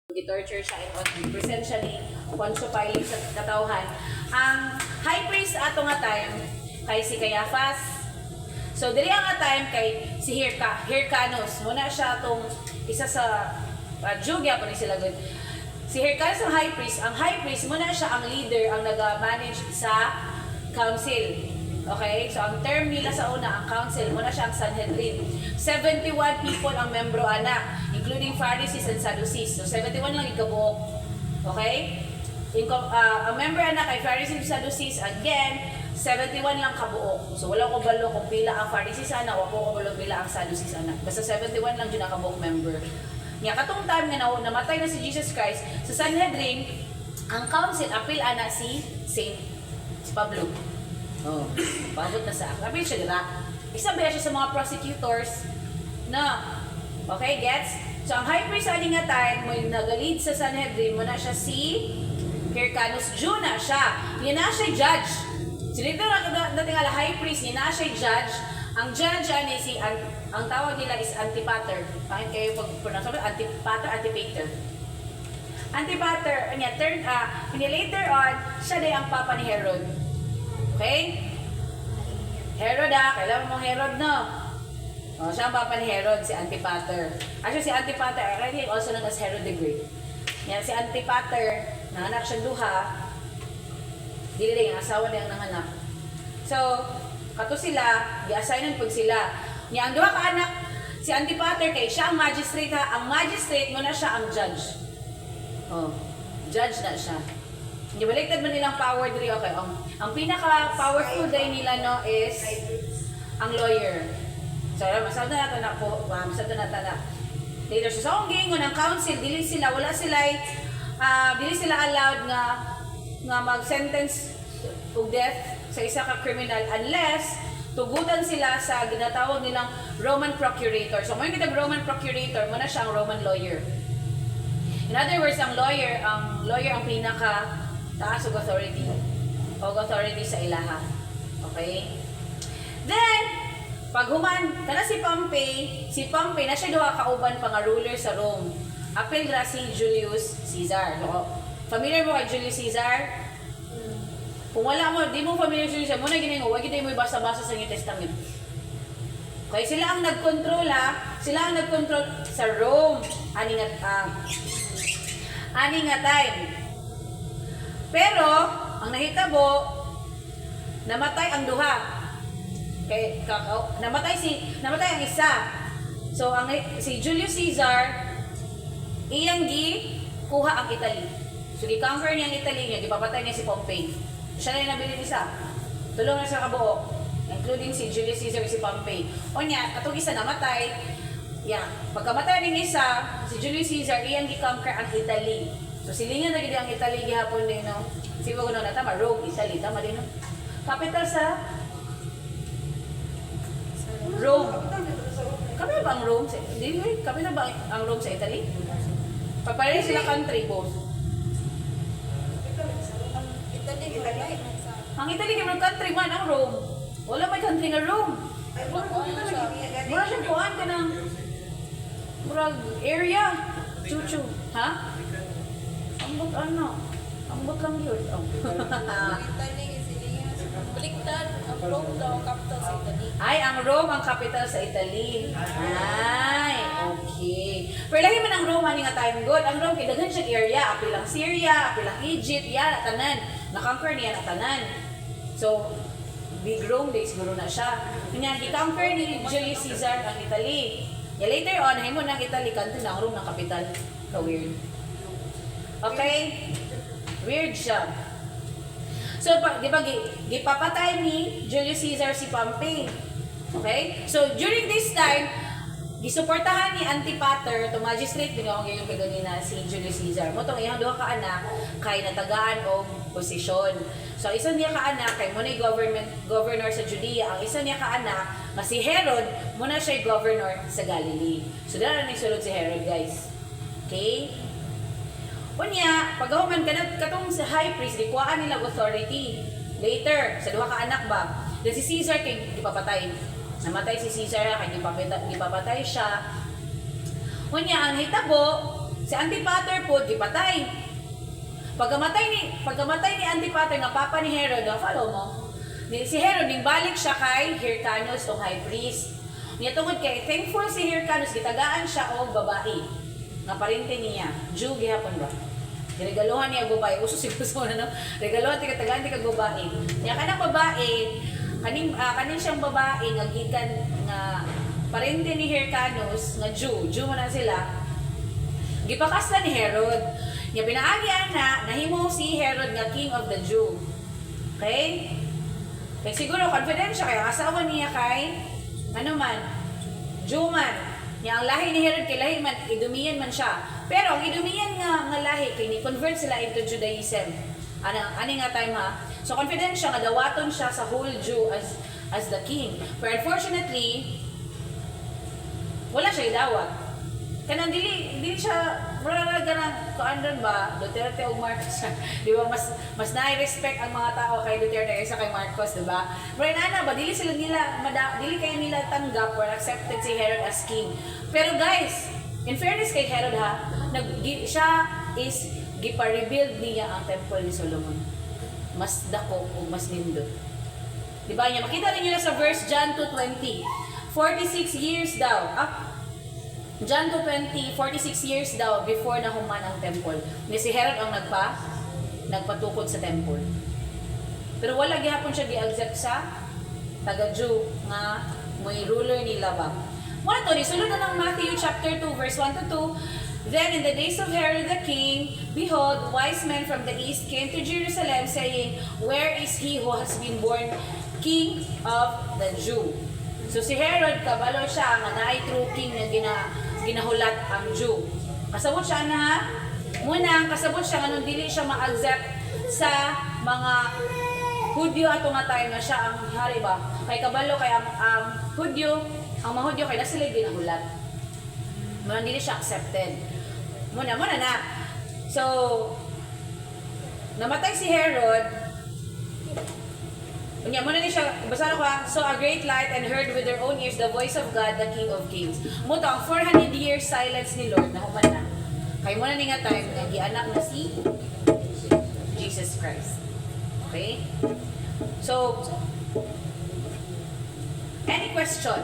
Gitorture siya and present siya ni Poncio Pilate sa katawhan. Ang high priest ato nga time kay si Caiaphas. So diri nga time kay si Hyrcanus. Muna siya tong isa sa Jew gyapon ni sila good. Si Hyrcanus ang high priest. Ang high priest muna siya ang leader, ang naga-manage sa council. Okay? So ang term nila sa una, ang council, muna siya ang Sanhedrin. 71 people ang membro anak, including Pharisees and Sadducees. So 71 lang ikabuok. Okay? Ang member anak kay Pharisees and Sadducees, again, 71 lang kabuok. So wala ko balo kung pila ang Pharisees anak, wala ko balo pila ang Sadducees anak. Basta 71 lang yun nakabuok member. Nga katong time nga namatay na si Jesus Christ, sa Sanhedrin, ang council appeal ana si Pablo. Oh, pabot na sa appeal siya dira. Isabihan siya sa mga prosecutors na, okay, gets? So ang high priest ani nga time mo nagalid sa Sanhedrin mo na siya si Hyrcanus. Jew na siya. Niya na siya judge. Sinito na tingala high priest, niya na siya judge. Ang judge ani si ang tawag nila is Antipater. Bakit kayo pag-pronounce Antipater, Antipater. Antipater, later on, siya din ang papa ni Herod. Okay? Herod kailangan mong Herod, no? O, siya ang papa ni Herod, si Antipater. Actually, si Antipater, also known as Herod the Great. Yan, si Antipater, nanganak siya duha, dili yung asawa niya ang nanganak. So, kato sila, gi-assignan pag sila. Niya, ang duha ka anak, si Antipater, kay siya ang magistrate ha. Ang magistrate mo na siya ang judge. Oh, judge na siya. Hindi baliktad man nilang power diri, okay. Ang pinaka-powerful day nila no is ang lawyer. So, masalda natin na po, masalda natin na. Later, so sa gingon ng council, dili sila allowed nga mag-sentence to death sa isa ka criminal unless tugutan sila sa ginatawag nilang Roman procurator. So, may kitang Roman procurator, muna siya ang Roman lawyer. In other words, ang lawyer ang pinaka taas og authority sa ilaha. Okay? Then, pag human, kana si Pompey na siya duha kauban pa nga ruler sa Rome. Apel gra si Julius Caesar. No? Familiar mo kay Julius Caesar? Kung wala mo, di mo familiar sa Julius Caesar, muna gini mo, wag gid mo basa-basa sa New Testament. Kaya sila ang nagkontrol sa Rome ani nga time. Pero, ang nahitabo, namatay ang duha. Namatay ang isa. So, si Julius Caesar, iyang kuha ang Italy. So, gi-conquer niya ang Italy niya, gipapatay niya si Pompey. Siya na yung nabilin isa. Tulong na siya kabuo, including si Julius Caesar si Pompey. O niya, katong isa namatay, pagkamatay ng isa, si Julius Caesar, iyang gi-conquer ang Italy. So silingan na gid ang Italy gihapon din no. Sibo ko na tama Rome, Italy tama din no. Capital sa Rome. Kami ba ang Rome? Hindi, capital ba ang Rome sa Italy? Pagpareho sila country both. Ang Italy kay country man ang Rome. Wala may country nga Rome. Mura siya kuhaan ka ng murag area. Chuchu. Ha? Ambot lang yun. Oh. Baliktad, ang Rome daw ang capital sa Italy. Ay, ang Rome ang capital sa Italy. Ay, okay. Pero lahi man ang Rome, ani nga time good. Ang Rome, kailangan siya area. Apilang Syria, apilang Egypt, yan, tanan. Nakonquer niya na tanan. So, big Rome day siguro na siya. Kanya, i-conquer ni Julius Caesar ang Italy. Later on, hay mo ng Italy, country na ang Rome ng capital. Ka-weird. Okay? Weird siya. So, di ba, gipapatay ni Julius Caesar si Pompey. Okay? So, during this time, gisuportahan ni Antipater, itong magistrate, binawang yung kaganina si Julius Caesar. Mo itong iyang duha ka anak, kay natagaan o posisyon. So, isa niya ka anak, kay muna governor sa Judea. Ang isa niya ka anak, na si Herod, muna siya governor sa Galilee. So, dala na sulod si Herod, guys. Okay? Unya, paghuman katong sa high priest, ikuhaan nila authority. Later, sa duha ka anak ba? Then si Caesar kay gipapatay. Namatay si Caesar kay gipapatay siya. Unya, ang hitabo, Si Antipater po gipatay. Pagkamatay ni Antipater nga papa ni Herod, follow mo. Si Herod ning balik siya kay Hyrcanus tong high priest. Niya tungod kay thankful si Hyrcanus gitagaan siya og babae. Nga parente niya, Jew gihapon ba? Regalohan niya og babae, uso siguro no. Regalohan ti katagaan ti kag babae. Niya kanang babae, kaning siyang babae nga gikan nga parente ni Hyrcanus nga Jew man na sila. Gipakasla ni Herod. Niya pinaagi na nahimo si Herod nga king of the Jew. Okay? Kaya siguro confident siya kaya asawa niya kay ano man, Jew man. Niya ang lahi ni Herod kay lahi man, Idumean man siya. Pero ang Idumean nga lahi kay ni-convert sila into Judaism. Ani nga time ha. So confident siya nga dawaton siya sa whole Jew as the king. But unfortunately, wala siya idawat. Kanang dili siya ganang kuandon ba Duterte ug Marcos. Di ba mas nai-respect ang mga tao kay Duterte kaysa kay Marcos, di ba? Pero ana ba dili kayo nila tanggap or accepted si Herod as king. Pero guys, in fairness kay Herod ha, siya is gipa-rebuild niya ang temple ni Solomon. Mas dako ug mas nindot. Di ba niya makita ninyo na sa verse John 2:20. 46 years daw. John 2:20, 46 years daw before nahuman ang temple. Ni si Herod ang nagpatukod sa temple. Pero wala gihapon siya gi-accept sa taga-Jew nga may ruler nila ba. Muna to, sulod na ng Matthew chapter 2 verse 1 to 2. Then in the days of Herod the king, behold, wise men from the east came to Jerusalem saying, where is he who has been born king of the Jew? So si Herod, kabalo siya nga naay true king na ginahulat ang Jew. Kasabot siya na, muna kasabot siya nga nung dili siya ma-accept sa mga Hudyo ato nga time na siya ang hari ba. Kay kabalo kay ang mga Hudyo kay na sila ginahulat. Muna dili siya accepted. Muna na. So, namatay si Herod. Unya, muna ni siya, basa ko ha, so a great light and heard with their own ears the voice of God, the King of Kings. Muto, ang 400 years silence ni Lord, nahuman na. Kaya muna ni nga time, nag-ianak na si Jesus Christ. Okay? So, any question?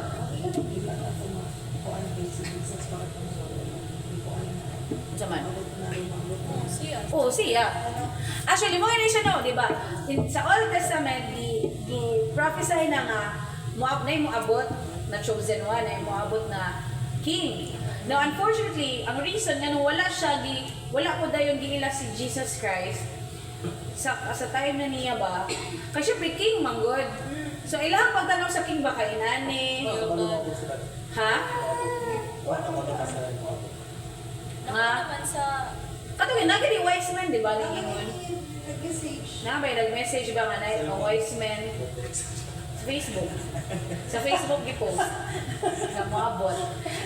Saman? Siya. Actually, mo siya no, di ba? Sa Old Testament, i-prophesy na nga, moabot na chosen one, moabot na king. Now, unfortunately, ang reason nga wala po dayon giila si Jesus Christ sa time na niya ba, kasi syempre king manggod. So, ilang pagtanaw sa king ba kay inani? Ha? Naman sa Katulad, naging wise man, di ba? Nag-message ba nga na yung wise man sa Facebook? Sa Facebook gipost na moabot.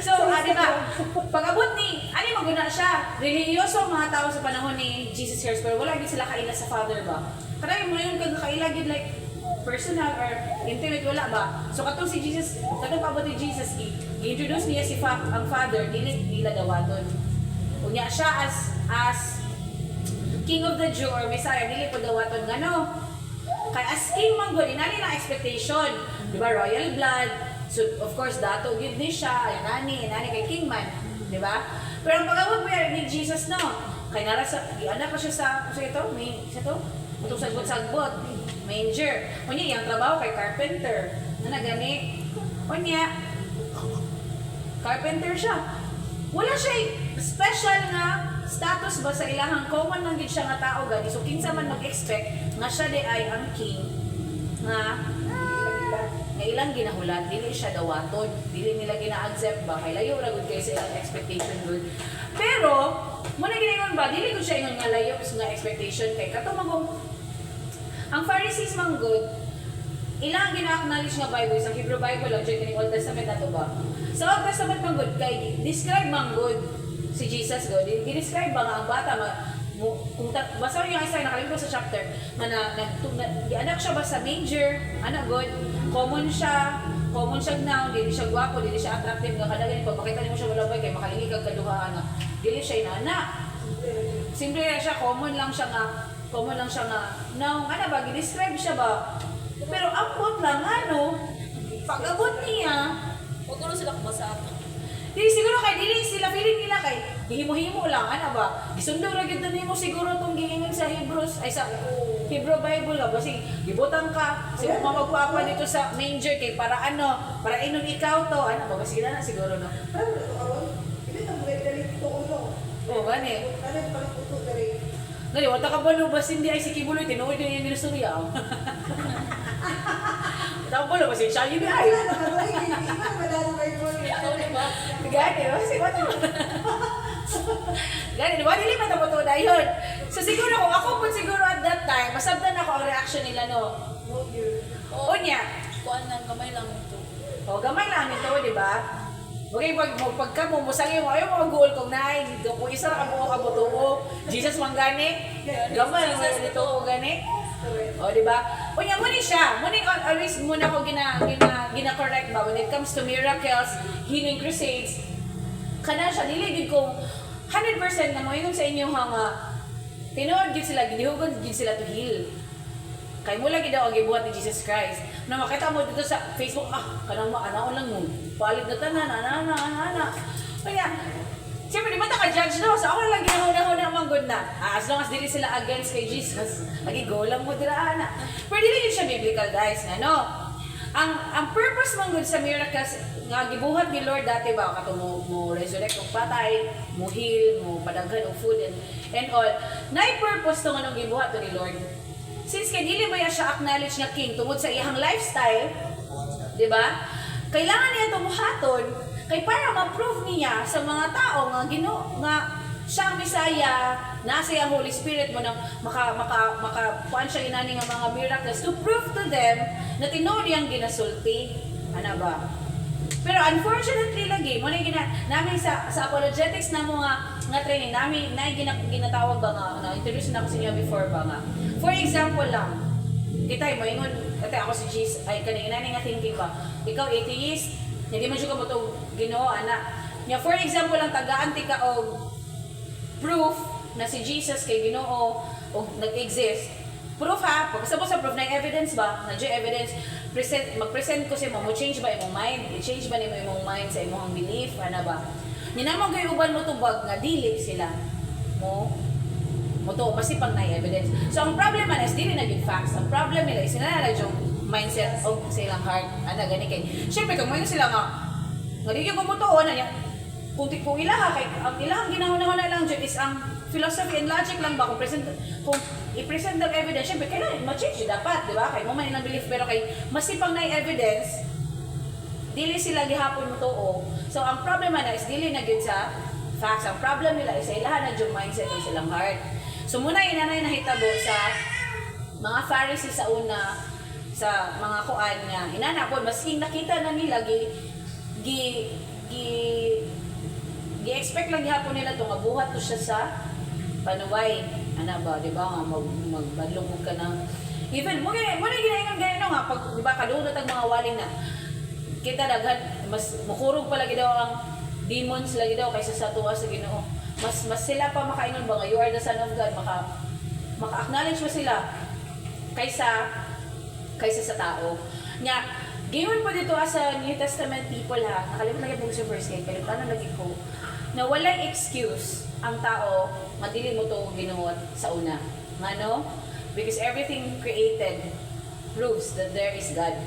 So, di ba? Pag-abot ni, maguna siya. Religyoso ang mga tao sa panahon ni Jesus Christ, pero wala din sila kaila sa Father ba? Karami mo yun kung kaila gid like personal or intimate, wala ba? So, katong si Jesus, katong paabot ni Jesus, i-introduce niya si ang Father, nila dawaton. Unya siya as King of the Jew or Messiah, dili po dawaton nga no. Kay as king man gud, inani na expectation, di ba, royal blood. So of course dato gyud ni siya, inani kay king man, di ba? Pero ang pag-awag mo ni Jesus no, kay nara sa anak pa siya sa ito, may isa to, utong sagbot, manger. Unya yang trabaho kay carpenter. Na gani. Unya carpenter siya. Wala siya special nga status ba sa ilahang common lang gid siya nga tao gani. So kinsa man mag-expect nga siya di ay ang king nga ilang ginahulat, dili siya dawaton, dili nila gina-accept ba kay layo ra gud kay sa ilang expectation gud. Pero mo na giningon ba dili gud siya ingon nga layo sa expectation kay kato magong ang Pharisees man gud ilang gina-acknowledge nga Bible sa Hebrew Bible lang jud ni Old Testament ato ba. Sa Old Testament man gud kay describe man gud si Jesus God. I-describe ba nga ang bata kung basta yung isa nakalimutan sa chapter na anak siya ba sa manger, anak God, common siya, common siya now, dili siya gwapo, dili siya attractive nga kada gani pag makita nimo siya wala bay kay makalingi kag kaduha na. Dili siya inana. Simple lang siya, common lang siya nga now ano ba gi-describe siya ba? Pero ambot lang ano, pag-abot niya, Huwag ko sila kumasa ato. dili siguro kay dili sila feeling nila kay gihimo-himo lang ana ba gisundo ra gyud nimo siguro tong giingon sa Hebrews ay sa Hebrew Bible ba basi gibutan ka si magpapa dito sa manger kay para ano para inon ikaw to ano ba basi na siguro no oh gani Ngali, wata ka ba lubas hindi ay si Kibuloy, tinuod niya yung Minusuriya. Wata ka ba lubas, siya yun ay. Ikaw, di ba? Gani, kasi wata ba? Gani, di ba? Dili man tapos na yun. So siguro kung ako po siguro at that time, masabdan ako ang reaction nila, no? O niya. Kuan lang, kamay lang ito. O, gamay lang nito, di ba? Okay, pagka mo, musangin mo, ayaw mo goal kung naay, kung isa na ka mo kabutuo, Jesus mang gani, gamay lang mo nito o gani. O, di ba? O niya, muna siya, muna always muna ko gina-correct ba, when it comes to miracles, healing crusades, kana siya, dili din kung 100% na mo, yun sa inyo nga, tinuod gid sila, ginihugon gid sila to heal. Kay mula gid daw ang gibuhat ni Jesus Christ. Na makita mo dito sa Facebook, kanang maanaon lang mo. Palit na tanan, ana. Kaya, siyempre, di ba ka-judge no? So, ako lang ginahuna-huna ang good na. As long as dili sila against kay Jesus, lagi go lang mo dira, ana. Pero dili yun siya biblical, guys, nga, no? Ang purpose mong good sa miracles, nga gibuhat ni Lord dati ba, kato mo resurrect og patay, mo heal, mo padaghan og food and all. Na-purpose to nga nung gibuhat to ni Lord. Since kay dili ba siya acknowledge nga king tungod sa iyang lifestyle, di ba? Kailangan niya tumuhaton kay para ma-prove niya sa mga tao nga nga siya ang Messiah, nasa ang Holy Spirit mo nang maka siya inani nga mga miracles to prove to them na tinuod yang ginasulti. Ano ba? Pero unfortunately lagi, mo na namin sa apologetics na nga training namin na ginatawag ba nga introduce na ako sa inyo before ba nga. For example lang, kita mo ingon, ate ako si Jesus, ay kanina nga thinking ba, ikaw atheist, hindi man siya ka mo itong Ginoo, anak. Nya for example lang, tagaan-ti ka og proof na si Jesus kay Ginoo o nag-exist. Proof ha, pagkasabot sa proof na evidence ba, na evidence, mag-present ko sa mo change ba imong mind? I-change ba nimo imong mind sa imong belief? Ano ba? Ninamang kayo uban mo tubag nga dili sila mo to masipag na evidence. So ang problem man is dili na good facts. Ang problem nila is sila na yung mindset of silang heart. Ana gani kay. Syempre kung mo sila nga di ko mo to na niya. Kung ilaha kay ang ilahang ginahuna-huna lang jud is ang philosophy and logic lang ba kung i-present the evidence syempre kailangan ma-change dapat, di ba? Kay mo man ilang belief pero kay masipag na evidence dili sila gihapon mo to. So ang problem na is dili na gyud sa facts. Ang problem nila is sa ilaha na yung mindset ng silang heart. So muna inanay nahitabo sa mga Pharisees sa una sa mga kuan nga hinanapon maski nakita na nila expect lang gihapon nila to mabuhat to siya sa panuway ana ba di ba nga magbadlong ka na even mo ginaingon ganito nga pag di ba kadunot ang mga waling na kita daghan mas mukurog pa lagi daw ang demons lagi daw kaysa sa tuwa sa Ginoo. Mas sila pa makaingon ba nga you are the son of God, maka-acknowledge mo sila kaysa sa tao. Nga, gayon po dito sa New Testament people ha, nakalimutan lagi po sa verse 8, pero paano lagi ko, na walang excuse ang tao, madili mo to ginuot sa una. Ano? Because everything created proves that there is God.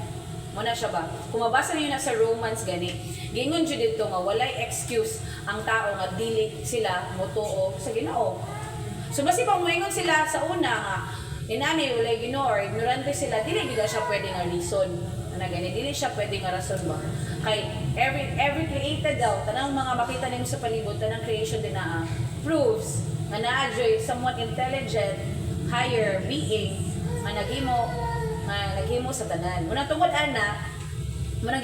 Muna siya ba? Kung mabasa niyo na sa Romans gani, gingon jud dito nga walay excuse ang tao nga dili sila motuo sa Ginoo. So basi pang moingon sila sa una nga inani walay Ginoo or ignorante sila, dili gid siya pwede nga reason. Ana gani dili siya pwede nga rason ba? Kay every created daw tanang mga makita nimo sa palibot tanang creation din naa proves nga naa joy somewhat intelligent higher being nga naghimo sa tanan. Muna tungod ana, na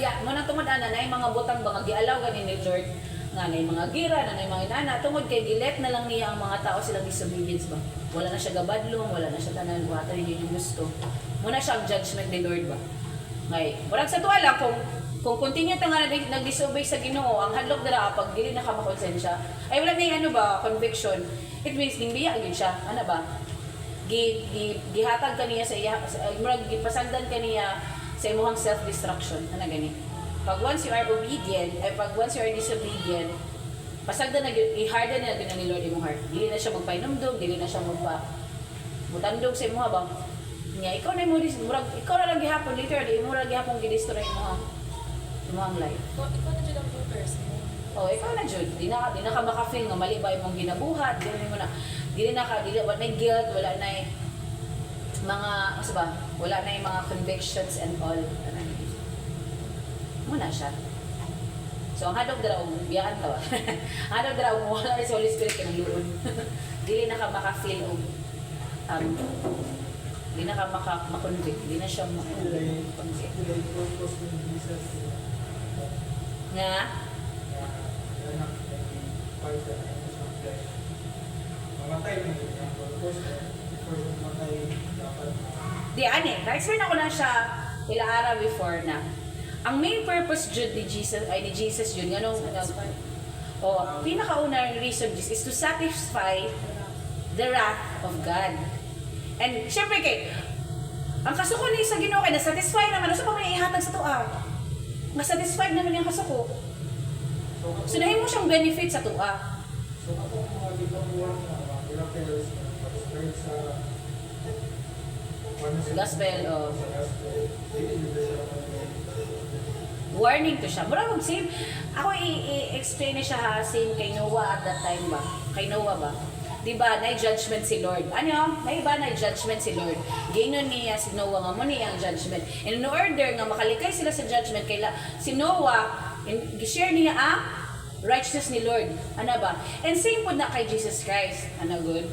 mga butang ba nga gialaw ganin ni Lord nga na mga gira na mga inana tungod kay gilet na lang niya ang mga tao silang disobedience ba. Wala na siya gabadlong, wala na siya tanan buhatan niya yung gusto. Muna siya ang judgment ni Lord ba. Ngay, murag sa tuwa lang kung Kung continue ta nga nag-disobey sa Ginoo, ang hadlok dira pag dili na ka makonsensya, ay wala na ano ba, conviction. It means ginbiya gyud siya. Ano ba? Gihatag kaniya sa iya, murag gipasagdan kaniya sa imong self-destruction. Ano gani? Pag once you are obedient, ay pag once you are disobedient, pasagdan na i-harden na din ni Lord imong heart. Dili na siya magpainumdum, dili na siya mutandog sa imong ba. Nya ikaw na mo murag ikaw na lang gihapon literally imo ra gihapon gidestroy mo ang life. Ikaw na dyan ang voters. Oh, ikaw na jud. Di na ka maka-feel nga mali ba imong ginabuhat, dili na wala na guilt, wala na mga ano ba? Wala na yung mga convictions and all. Muna siya. So, ang hadog dara biyakan ta ba? Hadog dara mo wala si Holy Spirit kanang luod. Dili na ka maka-feel di na ka makonvict, di na siya makonvict. Nga? Di, na-explain ako na siya ilaara before na. Ang main purpose jud ni Jesus jud, ganong, pinakaunang reason is to satisfy the wrath of God. And syempre ang kasuko ni sa Ginoo kay na-satisfy naman. Sa pa may ihatag sa tuwa. Ma-satisfied naman yung kasuko. So nahin mo siyang benefit sa tuwa. So ako mga ginawa miracles sa Gospel, oh. Sa gospel, hindi siya Warning to siya. Mura mag-same. Ako i-explain na siya ha, same kay Noah at that time ba? Kay Noah ba? Diba, na-judgment si Lord. Ano? May iba na-judgment si Lord. Gainon niya si Noah nga mo niya ang judgment. And in order nga makalikay sila sa judgment, kaya si Noah, share niya ang righteousness ni Lord. Ano ba? And same po na kay Jesus Christ. Ano good?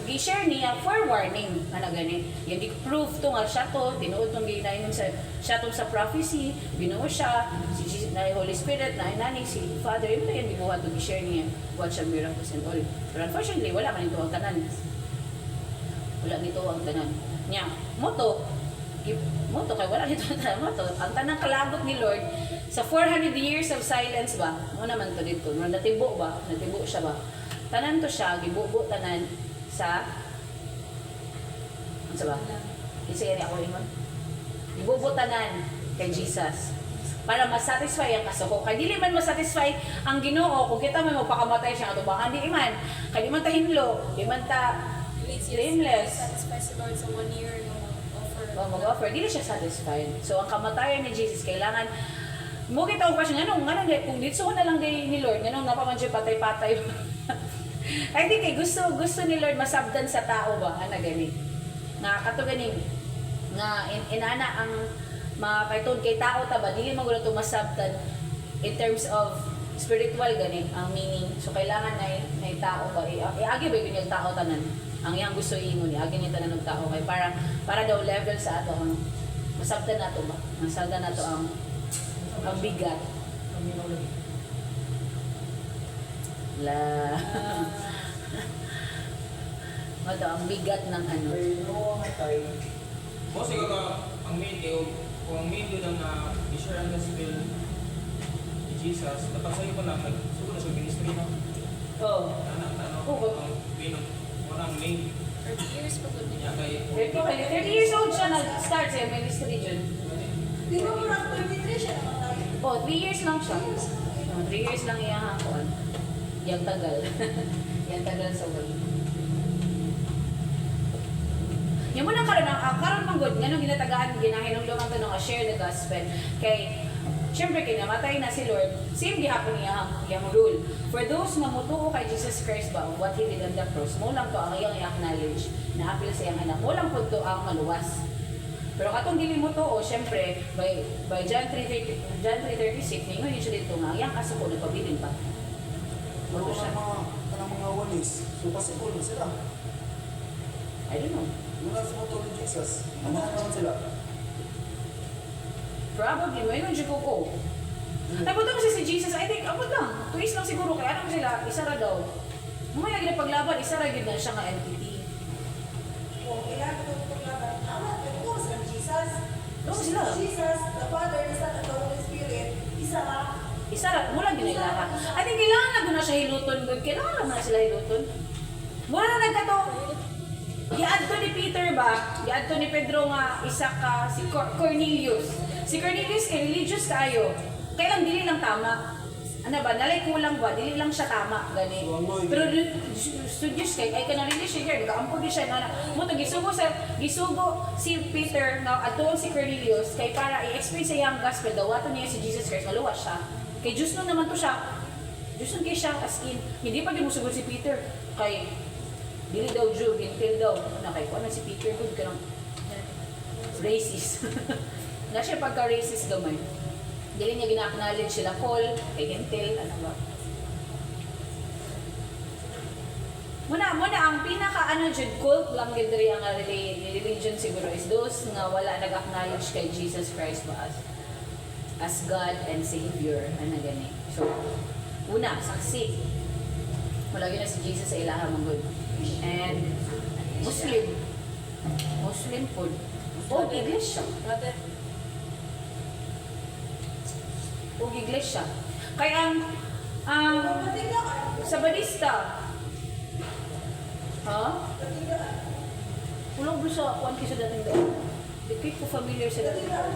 Gi-share niya for warning. Ano gani? Yan di proof to nga siya to. Tinuod tong ginayon sa siya tong sa prophecy. Binuo siya. Si Jesus, na Holy Spirit, na nani, si Father. Yun na yan binuhat to gi-share niya. What siya miracles and all. Pero unfortunately, wala man ito ang tanan. Wala nito ang tanan. Nya, moto kay wala nito ang tanan. Moto, ang tanang kalagot ni Lord sa 400 years of silence ba? Mo naman to dito. Natibo ba? Natibo siya ba? Tanan to siya, gibubo tanan sa ano ba? Isa yan ako imon. Ibubutanan kay Jesus para masatisfy ang kasuko. Kay dili man masatisfy ang Ginoo kung kita man magpakamatay siya atubangan di man. Kay di man ta hinlo, di man ta blameless. Satisfy si Lord sa 1 year yung offer. Mag-offer, dili siya satisfied. So ang kamatayan ni Jesus kailangan mo kita og question nganong kung dito na lang ni Lord nganong napaman siya patay-patay. I think gusto ni Lord masabdan sa tao ba ana gani nga kato ganing nga inana ang mga kaytod kay tao ta ba dili man gusto masabdan in terms of spiritual gani ang meaning. So kailangan na tao ba iagi ba yung tao tanan ang iyang gusto ingon ni agi ni tanan ng tao kay para daw level sa ato ang masabdan nato ba masabdan nato ang bigat la Mato, ang bigat ng ano. May Noah nga tayo. Boss, ikaw ka, ang main kayo, kung ang main yun ang i-share ang gospel ni Jesus, dapat sa'yo pa lang, siguro sa ministry na. Oo. Ang main. 30 years pa good niya. Kaya kay, 30 years old siya nag-start sa ministry dyan. Di ba murang 23 siya naman tayo? Oh, 3 years lang siya. 3 years lang iyahakon. Yang tagal. Yang tagal sa world. Yung muna karon man good nganong ginatagaan ginahinungdan ang tanong share the gospel kay syempre kay namatay na si Lord same gihapon niya yang rule for those nga motuo kay Jesus Christ ba what he did on the cross mo lang to ang iyang i-acknowledge na apil sa iyang anak mo lang pud to ang maluwas pero katong dili mo to syempre by John 3:36 ningon yun siya dito nga yang aso ko nagpabilin pa Pero mo siya mga walis, so possible na sila. I don't know. Mula sa motor ni Jesus, ano naman sila? Probably, may nung ko. Ay, punta kasi si Jesus, I think, abot lang. Tuwis lang siguro, kaya ano sila, isa ra daw. Mamaya lagi na paglaban, isa ra yun na siya nga entity. O, kailangan ko itong laban. Tama, pero kung sa Jesus, Oo, Doon sila. Jesus, the Father, the Son, and the Holy Spirit, isa ka. Isa ra, mula ginailaha. I think kailangan na doon na siya hiluton, good. Kailangan naman na sila hiluton. Mula na nagkato. Giadto ni Peter ba? Giadto ni Pedro nga isa ka si Cornelius. Si Cornelius kay religious kayo. Kailang dili lang tama. Ano ba? Nalay kulang ba? Dili lang siya tama gani. Pero studious kay ay kanang religious siya, nagaampo di siya na mo to gisugo si Peter na adto si Cornelius kay para i-explain sa iyang gospel daw ato niya si Jesus Christ maluwas siya. Kay Diyos nun naman to siya. Diyos nun kay siya as in. Hindi pa gimusugod si Peter kay dili daw Jew, gentil daw. Na kay ko si Peter good ka ng racist. Na siya pagka-racist gamay. Dili niya gina-acknowledge sila Paul, kay gentil, ano ba? Muna ang pinaka jud cult lang gid diri ang religion siguro is those nga wala nag-acknowledge kay Jesus Christ ba as God and Savior ana gani. So una saksi. Wala gyud na si Jesus sa ilaha mong good. And Muslim food. O iglesia. Brother, O iglesia. Kaya sa Badista. Ha? Ulang sa kuan kiso dating daan. Di ko familiar sa dating daan.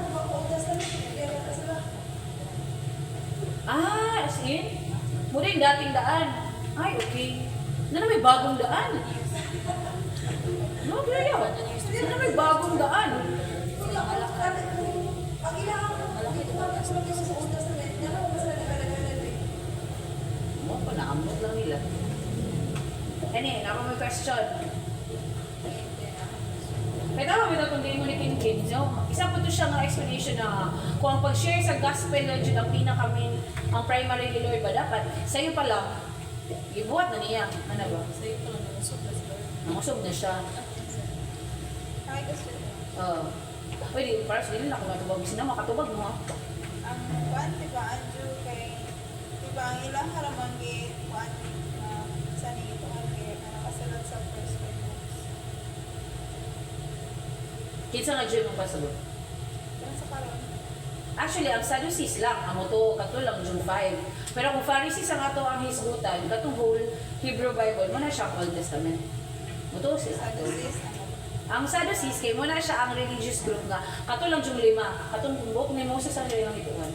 As in? Muna yung dating daan. Ay, okay. Na may bagong daan. No, kaya yun. Na may bagong daan. Mo, panaamot lang nila. Ako may question. Kaya tama ba itong game mo ni Kinkin? No? Isa po ito siya nga explanation na kung ang pag-share sa gospel na dyan ang pinaka-main, ang primary ni Lord ba dapat, sa'yo pa lang, gibuhat na niya. Ano ba? sa'yo ko lang nangusog na si Lord. Nangusog na siya. Ay, gusto ko. Pwede, para sa dili na kung matubag. Sino makatubag mo ha? Ang kuan, diba, Andrew, kay, diba, ang ilang haramanggi, kuan, sa ni kuan, kay, nakasulat sa first five books. Kinsa nga dyan mong pasabot? Yan sa karon. Actually, ang Sadducees lang, ang to kato lang June 5. Pero kung Pharisees ang ato ang hisgutan, katong whole Hebrew Bible, muna siya ang Old Testament. Muto sila. Sadducees, ano. Ang Sadducees, kay muna siya ang religious group nga, kato lang June 5. Katong buhok ni Moses ang ilang ituan.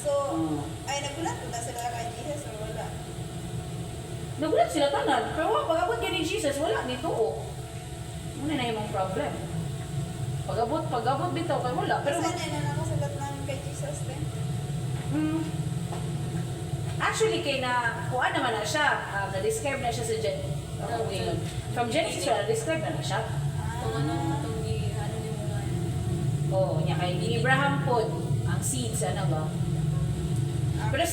So, ay, nagulat ko na sila kay Jesus or wala? Nagulat sila tanan, pero pag-abot kay ni Jesus, wala nito o. Muna na yung problem. Pag-abot bitaw kay wala. Pero Kasi na nakasulat ng kay Jesus din. actually, kay kuha naman na siya. Na-describe na siya sa from Genesis, na-describe na siya. Kung ano ni mo nga yun. Oo, niya kay Abraham po, ang seeds, ano ba? Pero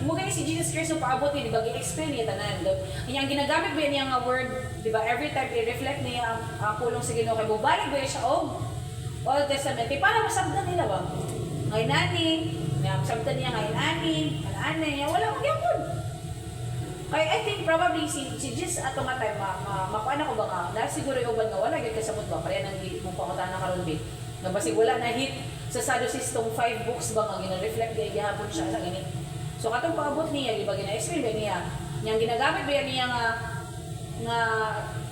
mugay si Jesus Christ yung paabot niya, di ba? Gi-explain niya tanan. Ang ginagamit ba niya nga word, di ba? Every time i-reflect niya ang pulong sa Ginoo kay bubalik ba siya Old Testament. Para masabdan nila ba? Ngay nani, masabdan niya ngay nani, niya, wala magyapon. Kaya I think probably si Jesus ato nga time makuha ko ba nga na siguro yung uban nga wala gyud kasabot ba kaya nang mo pangutan na karon bi nga basig wala na hit sa Sadducees tong 5 books ba nga gina-reflect kay gihapon siya sa ganit. So katong paabot niya di ba gina-explain ba niya yang ginagamit ba niya nga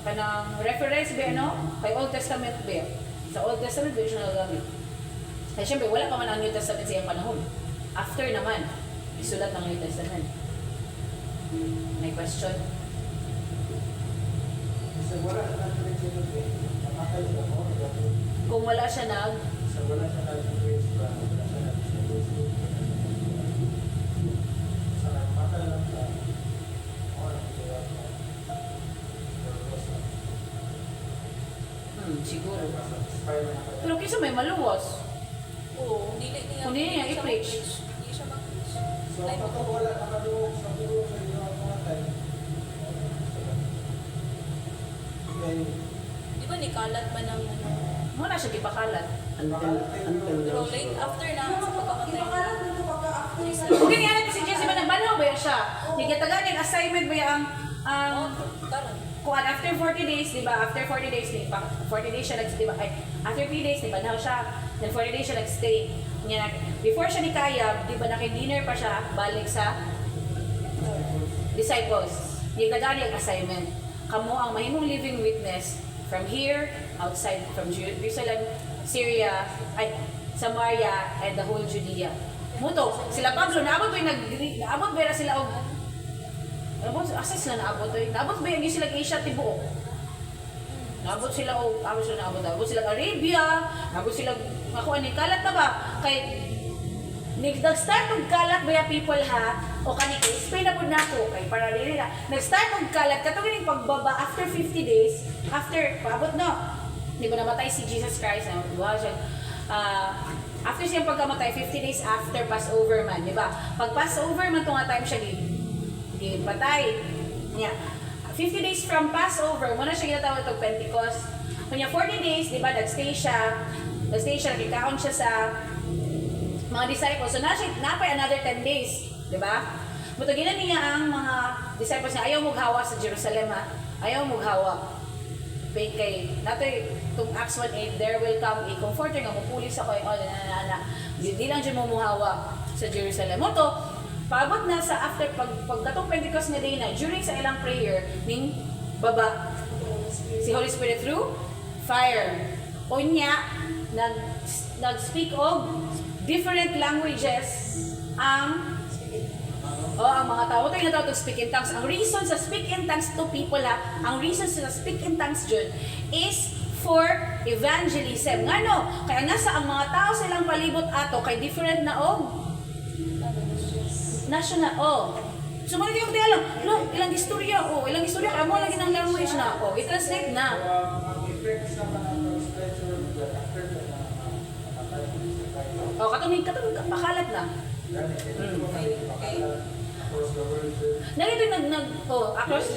kanang reference ba kay Old Testament ba sa Old Testament ba siya nagagamit. Kaya syempre wala pa man ang New Testament sa iyang panahon. After naman isulat ng New Testament. May question? Kasi wala siya nag-reach namatay siya mo. Kung wala siya Sa wala siya nag-reach wala siya nag-reach. Sa namatay lang siya. Wala siya siguro. Pero kisa may maluwas. Oo, hindi Kung hindi niya i-preach. Hindi siya mag-preach. So, kapag wala nakaduwag sa puro sa iyo ang mga time, Di ba nikalat ba ng Muna siya gipakalat. Pero late after na sa pagkamatay. Ipakalat dito pagka-after sa Kung ganyan natin si Jesse ba nagbanaw ba siya? Nagkataganin assignment ba ang Karon. kuan after 40 days, di ba? After 40 days, di ba? 40 days siya di ba? Ay, after 3 days, di ba? Now siya, then 40 days siya nagstay. Nya before siya ni Kayab, di ba naki-dinner pa siya balik sa disciples. Yung gadali ang assignment. Kamo ang mahimong living witness from here, outside, from Jerusalem, Syria, ay, Samaria, and the whole Judea. Muto, sila Pablo, naabot ba yung naabot ba sila og naabot, asa sila naabot ba? Naabot ba yung sila kay Asia tibuok? Naabot sila og, naabot sila Arabia, naabot sila, ako ani, kalat na ba? Kay, nag-start og kalat ba yung people ha? O kani kay Spain na po na ako, kay para rin na. Nag-start og kalat, katong yung pagbaba after 50 days, after, paabot na, di ba namatay si Jesus Christ, na buha siya, after siyang pagkamatay, 50 days after Passover man, di ba? Pag Passover man, tunga time siya di patay. Yeah. 50 days from Passover, muna siya ginatawag itong Pentecost. Kanya 40 days, di ba, nagstay siya, nagkikaon siya sa mga disciples. So, napay another 10 days, di ba? Mutagin na niya ang mga disciples niya, ayaw maghawa sa Jerusalem, ha? Ayaw maghawa. Kay natoy itong Acts 1:8, there will come a comforter nga mupuli sa koy all na di lang dyan mumuhawa sa Jerusalem. Moto, paabot na sa after pagkatong Pentecost nga day na, during sa ilang prayer, ning baba si Holy Spirit through fire. O niya, nag-speak of different languages ang ang mga tao tayo na to speak in tongues. Ang reason sa speak in tongues to people ha, ang reason sa speak in tongues dyan is for evangelism. Nga no, kaya nasa ang mga tao silang palibot ato kay different na national sumunod yung kaya lang, no, ilang istorya kaya mo lagi ng language na i-translate na. Ang effects naman ng translation after the Katong pakalat na. across the world. Nalito across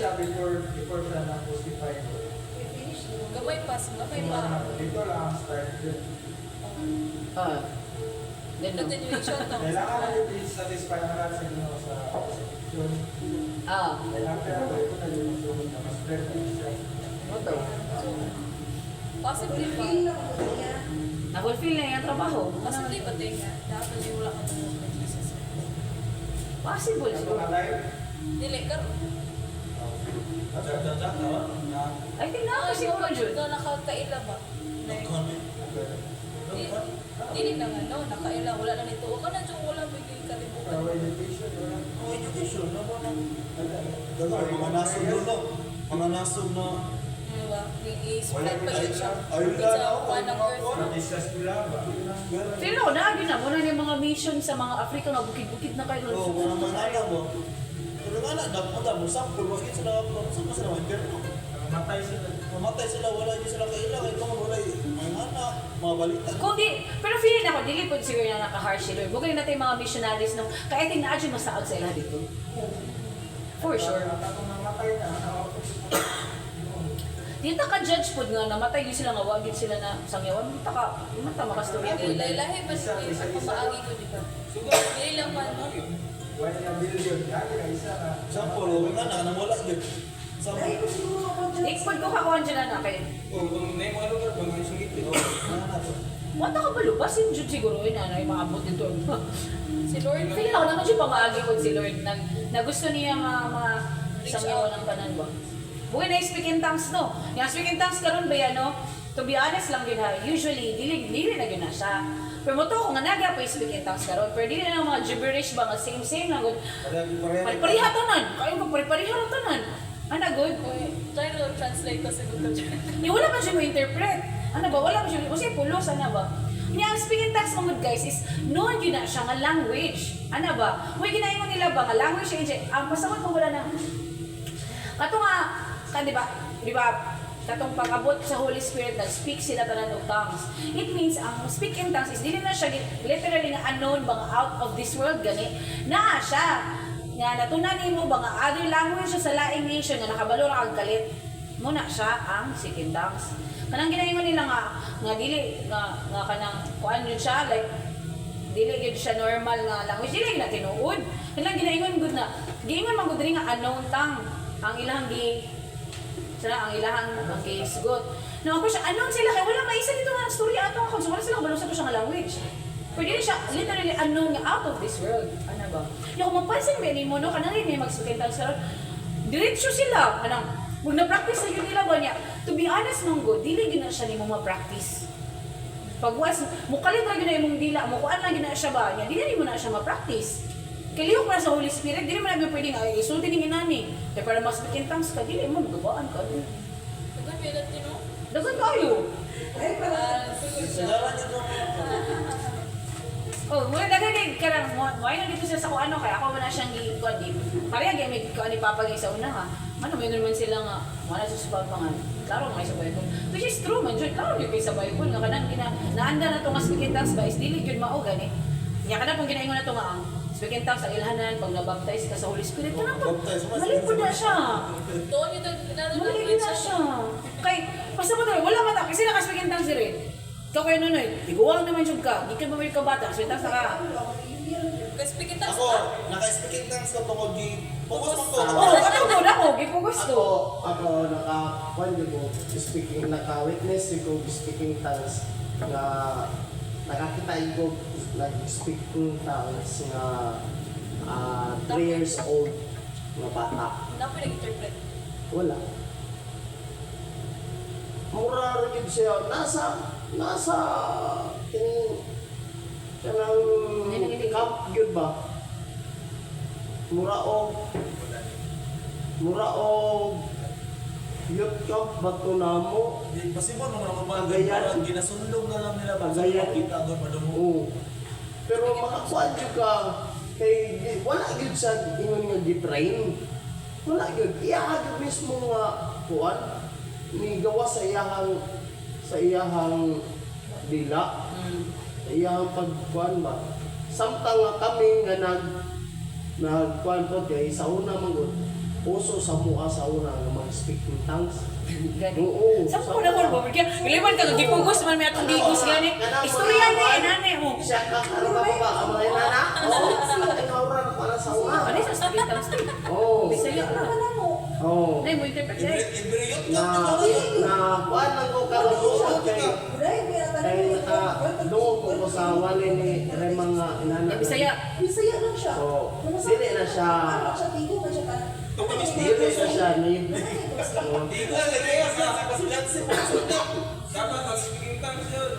Before siya na-crucify. Gamay pas, gamay pa. Dito lang ang start yun. then no. Continuation to. Kailangan natin i-satisfy ang lahat sa Ginoo sa execution. Kailangan ito na yung sumunod na mas better siya. Moto. Possibly ba? Na-fulfill na yung trabaho. Possibly ba tayo nga? Dapat yung wala ka tulong kay Jesus. Possible Ito siguro. na tayo. Dili, karon. I think na ako siguro Jud. Ito nakakaila ba? Like, dili na nga, no? Nakaila. Wala na nito. Wala na dyan, wala may kalibutan. Our education, wala. Mga nasog doon, no? Mga nasog na... Diba? I-spread pa yun siya. Ayun It's lang a ako, one of earth. Islas nila ba? Pero naagin na muna yung mga mission sa mga Africa nga bukid-bukid na kayo. Oo, mga manana mo. Pero nga na, dapat mo sampol, bakit sila, saan ba sila mag-interno? Matay sila. Mamatay sila, wala din sila kailangan, ito mga wala mga anak, mga balita. Kung di, pero feeling ako, dili po siguro na naka-harsh si Lord. Bukay natin yung mga missionaries nung, kaya tingnan natin masaot sa ilah dito. For sure. Kung namatay na, Dito ka-judge po nga, namatay yun sila nga, wagin sila na sangyawan. Mata makastorya po. Lahi ba siya? Ang maagi ko, di ba? Dili lang man, no? wala na billion. Dati na isa na. Sampol, huwag nga na, nang wala din. Sampol. Ikpod ko kakuhan dyan na kayo. Kung na yung mga lugar, kung may sungit dito. Wata ka ba lupasin Jud siguro yun na yung maabot dito. Si Lord, Feeling ako naman siya pamaagi ko si Lord na gusto niya sangyawan ng kanan ba. Buhay na speak in tongues no. Yung speak in tongues karon ba yan no? To be honest lang yun ha. Usually, dili na yun na siya. Pero mo to, kung nga naga pa speak in tongues karon, pero dili na mga gibberish ba nga same lang. Pari-pariha tanan. Kayo ko pari-pariha lang tanan. Ana good. try to translate kasi Google Translate. Wala pa siya mo-interpret. Ano ba? Wala pa siya. Kasi pulos, ano ba? Kanya ang speaking tongues mga guys is known yun na siya nga language. Ano ba? Huwag ginayon nila ba nga language siya. Ang pasawat mo wala na. Kato nga, di ba? Katong pag-abot sa Holy Spirit, nag-speak sila tanan ng tongues. It means, ang speak in tongues is, dili na siya literally nga unknown, bang out of this world, gani. Naa siya. Nga natunan mo ba nga other language sa laing nation nga nakabalo ra kag galit. Muna siya ang speaking tongues. Kanang ginaingon nila nga dili nga kanang kuan yun siya like dili gyud siya normal nga language, dili na tinuod. Kailang ginaingon gud na, giingon man gud diri nga unknown tongue ang ilahang ang ilahang ang gisgot. No, ako siya, unknown sila kay wala maisa dito nga storya ato nga wala sila kabalo sa to siya nga language. Pero dili siya literally unknown nga out of this world. Ano ba? Yung kung mapansin ba ni mo no kanang may mag-speak sa diretso sila anang kung na-practice na yun nila ba niya, to be honest mong God, dili gina siya ni mo ma-practice. Pagwas, mukalit na gina imong dila, mukuan lang gina siya ba niya, dili mo na siya ma-practice. Kaliyo pa sa Holy Spirit, dili mo na pwedeng isulti ng inani. Kaya para mas speak in tongues ka, dili mo, magabaan ka. Dagan may Latino. Dagan kayo. Sagaran yun lang. Oh, muna dagan kay karang mo na dito siya sa kung ano kaya ako man na siyang gikuan di. Pareha gyud may ko ani papagay sa una ha. Ano may naman sila nga wala sa subapangan. Klaro may sa Bible. Which is true man jud. Klaro gyud kay sa Bible nga kanang naanda na to nga speaking tongues ba is dili gyud mao gani. Nya kana pong ginaingon na to nga ang speaking tongues ang ilhanan pag nabaptize ka sa Holy Spirit kana po. Malipod na siya. Doon yung Malipod na siya. Kay basta mo wala mata kasi naka-speaking tongues rin. Ikaw kayo nunoy, iguwang naman yung ka, di ka mamili ka bata, so itas na ka. Kasi speaking tongues Ako, ka. naka-speaking tongues ko tungkol di focus mo to. Oo, ako, gipugos to. Ako naka-kwan ko speaking, naka-witness ko speaking tongues na nakakita ko nag-speaking tongues na 3 years old na bata. Ano po nag-interpret? Wala. Mura rin siya. Nasa kanang camp yun ba? Mura o youth camp ba ito na mo? Pasibon mo naman mga Pagayan. ginasundog na lang nila. Pagayan. Kita doon madungo. Oo. Pero makakuan yun ka kay wala yun sa ingon nga gitrain. Wala yun. Iyahan yun mismo nga kuan ni gawa sa iyahang dila. Sa iyahang pagkuan ba. Samtang nga kami nga nagkuan po kay sa una mangod. Puso sa mukha sa una nga mag-speak in tongues. Oo. Sa ko na ko, porque iliman ka gipugos man may atong digos gani. Istorya ni nani mo. Siya kakaro ka ba ang mga inana? Oo. Ang auran para sa una. Ano sa speaking tongues to? Oo. Bisaya na. Oo. Nay mo interpret siya. Ibriyot Na kuan lang ko karon kay doon ko sa wali ni mga inana. Bisaya. Bisaya lang siya. So, dili na siya. Ano siya, tigo na siya ka. Dili na siya ni. Ikaw lagi sa kasulat si Dapat ang speaking tongues yun.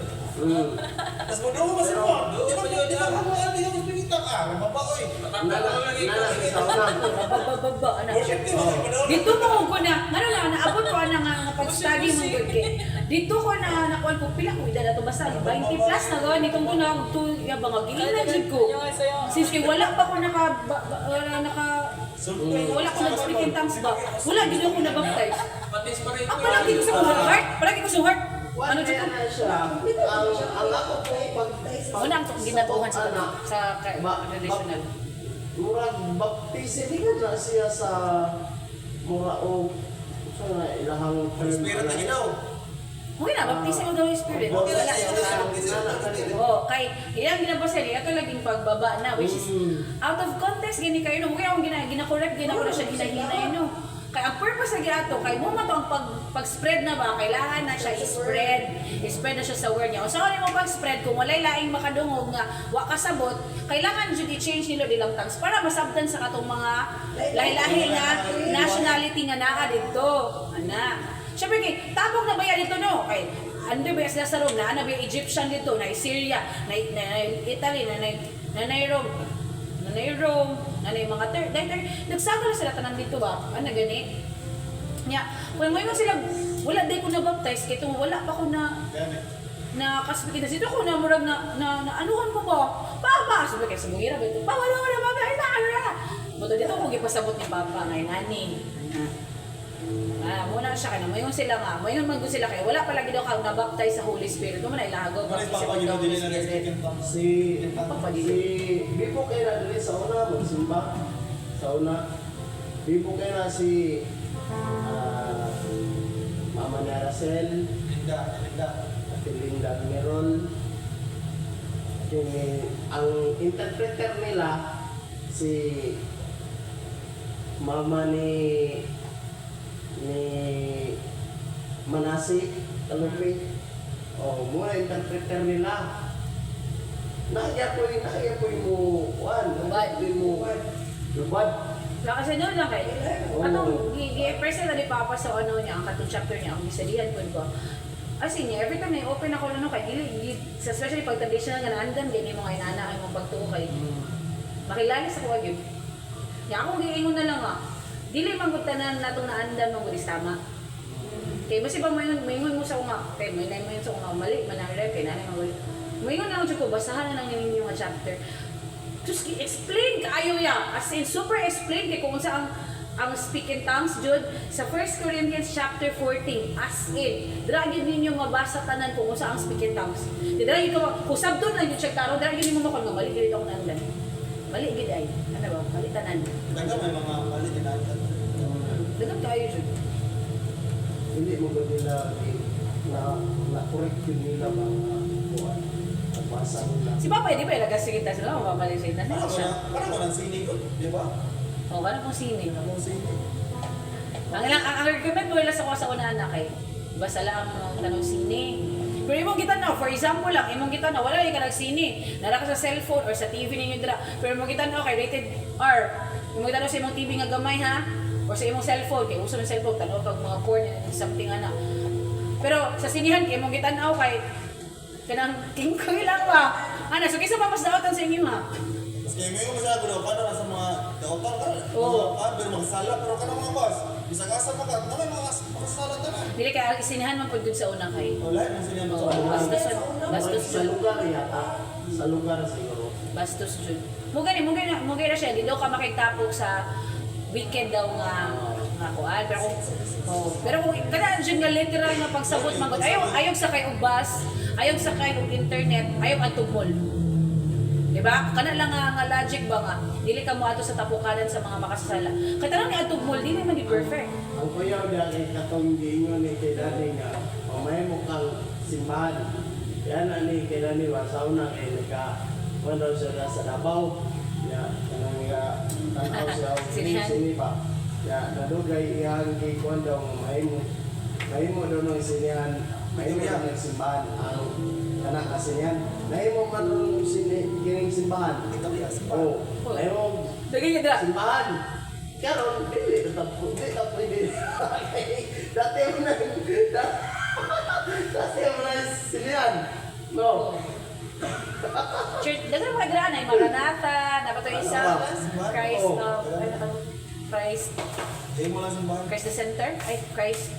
Tas mo daw mas mo. Di ba di mo speaking tongues ah, mabaoy. Nala sa una. Bababa ana. Worship di mo. Dito mo ko na, ano lang, naabot ko na nga pag-study mo good kay. Dito ko na nakuan ko pila ko edad ato basta 20 plus na gawin itong ko na to ya ba nga gilan jud ko. Since kay wala pa ko wala ko nag-speak in tongues ba. Wala gid ko na baptize. Patis pa rin. Ako palagi ko sa heart, palagi ko sa heart. Ano jud ko? na siya. Ang ako po pag Una ang ginatuhan sa traditional. murag baptism na siya sa mura o sa ilahang Spirit na ginaw. Okay na, baptism of the Holy Spirit. Okay Okay lang, lang. Oo, kay ilang ginabasa niya, ito laging pagbaba na, which is out of context, gini kayo, no? Kaya akong ginakorek, ginakura siya, ginahinay, no? Kaya ang purpose sa ato, kay mo mato ang pag-spread na ba, kailangan na siya i-spread na siya sa word niya. O saan mo pag-spread, kung walay laing makadungog nga, wa kasabot, kailangan dyan i-change nilo ilang tongues para masabtan sa katong mga lahi-lahi nga nationality nga naa dito. Ana. Siyempre, kay, tabog na ba yan dito, no? Kay, ano ba sila sa Rome, na ba Egyptian dito, na Syria, na Italy, na Rome, mga third, nagsaka na sila tanan dito ba? Ano gani? Nya, kung ngayon sila, wala day ko na-baptize, kaya itong wala pa ko na kasbikin na dito ko na murag na anuhan ko ba? Papa! Sabi kaya sumuhira ba ito? Wala, Papa! Ay, na! Buto dito ko gipasabot ni Papa, ngay nani. Muna siya kaya mayon sila nga. Mayon man sila kaya wala palagi daw kang nabaptize sa Holy Spirit. Mo na ilagaw Ano yung papa ginaw din na speaking tongues? si Bibo kay na dili sa una magsimba sa una. Bibo kay na si Mama Naracel, Linda. Ate Linda Meron, ang interpreter nila si mama ni Manasi Kalupi. Oh, muna interpreter nila. Naya po mo lubad. Na kasi noon lang kay. Atong gi-present na ni Papa sa ano niya, ang katong chapter niya, ang gisalihan ko. As in, every time na open ako ano kay dili especially pag traditional nga naandan din mo nga inana ay mong pagtuo kay. Makilala sa kuha gyud. Ya ako giingon na lang dili man gud tanan natong naandan mo gud tama. Kay basi ba maingon mo sa uma, kay may mo sa uma mali man ang kay nanay mo. Maingon na lang jud ko basahan na lang ninyo nga chapter. Just explain kaayo ya. As in super explain kay kung unsa ang speak in tongues jud sa 1 Corinthians chapter 14 as in dira gyud ninyo mabasa tanan kung unsa ang speak in tongues. Dira gyud ko sabton lang jud siya taro dira gyud nimo makon nga mali gyud ako nandan. Mali gyud ay. Ano ba? Mali tanan. Daga may mga mali kinahanglan. Dagan kaayo jud. Hindi mo ba nila na correct yun nila mga kuwan. Nagbasa nila. Si Papa di ba nagasigita sila mapapalisigita na siya. Parang walang sining ko, di ba? O kana kung sini. Walang sining. Ang argument mo nila sa una anak kay basta lang ang tanong sini. Pero imong kita na, for example lang, imong kita na, wala yung ka nagsini. Nara ka sa cellphone or sa TV ninyo dira. Pero imong kita na, okay, rated R. Imong kita na sa imong TV nga gamay ha. Or sa imong cellphone, kay uso ng cellphone, tanaw kag mga porn and something ana. Pero sa sinihan, kay imong kita na, okay, kanang kingkoy lang ba? Ana, so kisa mamas daotan sa inyo ha. Mas kayo may umasago daw, paano na sa mga daotan ka? Oo. Pero magsala, pero ka mga boss. Bisa kasa mo ka, na may mga magsala ka na. Dili kay ang isinihan man pud sa una kay. Wala, yung sinihan mo Oo, sa bastos Sa lugar yata. Sa lugar siguro. Bastos jud. Mugani na siya, di daw ka makitapok sa weekend daw nga kuan pero kung kada jud nga literal nga pagsabot magod ayaw sa kay og bus, ayaw sa kay og internet, ayaw adtong mall. Diba? Kana lang nga logic ba nga dili ka mo ato sa tapukanan sa mga makasasala. Kay tanang ni adtong mall dili man di perfect. Ang kuya dali katong giingon ni kay dali nga may mo kang simbahan. Yan ani kay dali wa sauna kay naka wala siya sa Davao. Ya, kanang nga tanaw siya Sinihan. sini pa. Ya, nadugay iyang gikuan daw nga mahimo daw ng sinihan. Mahimo daw ng simbahan ang kana kasinihan. Mahimo man ng kining simbahan. Oh, mahimo Dagay niya dira. simbahan. Karon dili ta pwede. Dati mo na sinihan. No. Church, dagan mga dira na Maranatha, napato isa Christ Christ Hindi mo lang simbahan. Christ the Center, ay Christ